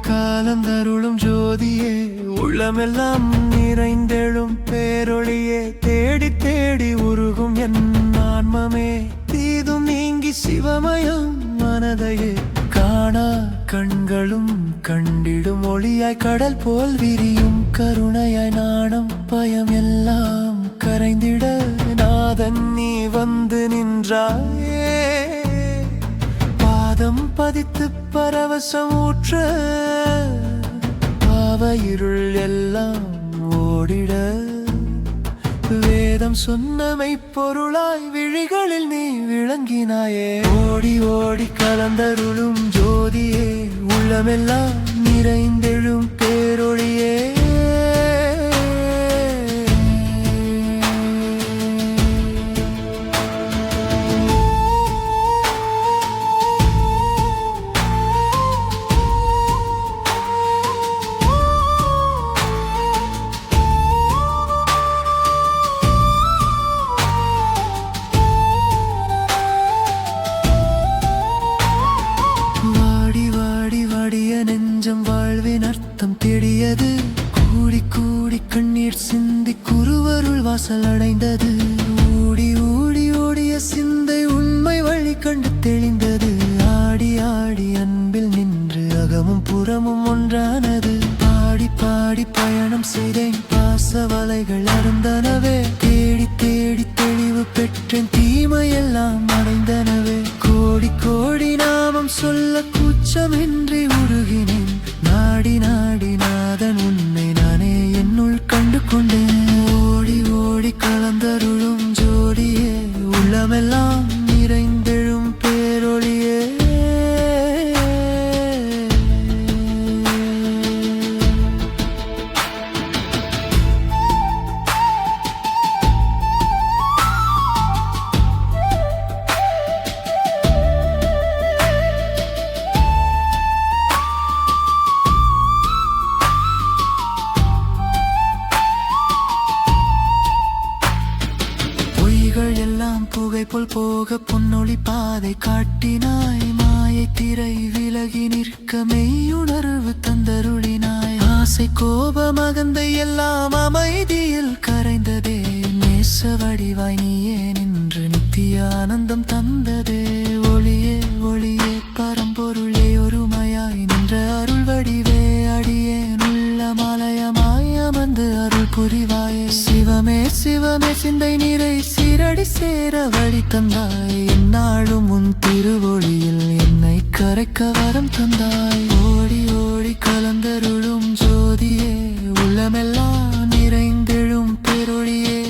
காலந்தருளும் ஜோதியே, உள்ளமெல்லாம் நிறைந்தெழும் பேரொளியே, தேடி தேடி உருகும் என் ஆன்மமே, தீதும் நீங்கி சிவமயம் மனதையே, காணா கண்களும் கண்டிடும் ஒளியாய் கடல் போல் விரியும் கருணையாய் நாணம் பயம் எல்லாம் கரைந்திட நாதன் நீ வந்து நின்றாயே, பாதம் பதித்து பரவசம் ஊற்ற பாவ இருள் எல்லாம் ஓடிட, வேதம் சொன்னமை பொருளாய் விழிகளில் நீ விளங்கினாயே, ஓடி ஓடி கலந்தருளும் ஜோதியே, உள்ளமெல்லாம் நிறைந்தெழும் பேரொளியே. நெஞ்சம் வாழ்வின் அர்த்தம் தேடியது, கூடி கூடி கண்ணீர் சிந்தி குருவருள் வாசல் அடைந்தது, ஊடி ஊடி ஓடிய சிந்தை உண்மை வழி கண்டு தெளிந்தது, ஆடி ஆடி அன்பில் நின்று அகமும் புறமும் ஒன்றானது, பாடி பாடி பயணம் செய்தேன் பாச வலைகள் அருந்தனவே, தேடி தேடி தெளிவு பெற்றேன் தீமையெல்லாம் அடைந்தனவே, கோடி கோடி நாமம் சொல்ல கூச்சமின்றி உருகினேன், நாடி நாடி நாதன் உன்னை நானே என்னுள் கண்டு கொண்டேன், ஓடி ஓடி கலந்தருளும் ஜோடியே, உள்ளமெல்லாம் நிறைந்தெழும் பேரொளியே. எல்லாம் புகை போல் போக பொன்னொழி பாதை காட்டினாய், மாயை திரை விலகி நிற்க மெய்யுணர்வு தந்தருளினாய், ஆசை கோப மகந்தை எல்லாம் அமைதியில் கரைந்ததே, நேச வடிவாய் நீயே நின்று நித்திய ஆனந்தம் தந்ததே, ஒளியே ஒளியே பரம்பொருளே ஒருமையாய் நின்ற அருள் வடிவே, அடியேன் உள்ள மாலயமாய் அமர்ந்து அருள் புரிவாயே, சிவமே சிவமே சிந்தை நீரை சீரடி சேர வழி தந்தாய், என்னாலும் உன் திருவொளியில் என்னை கரைக்க வரம் தந்தாய், ஓடி ஓடி கலந்தருளும் ஜோதியே, உள்ளமெல்லாம் நிறைந்தெழும் பேரொளியே.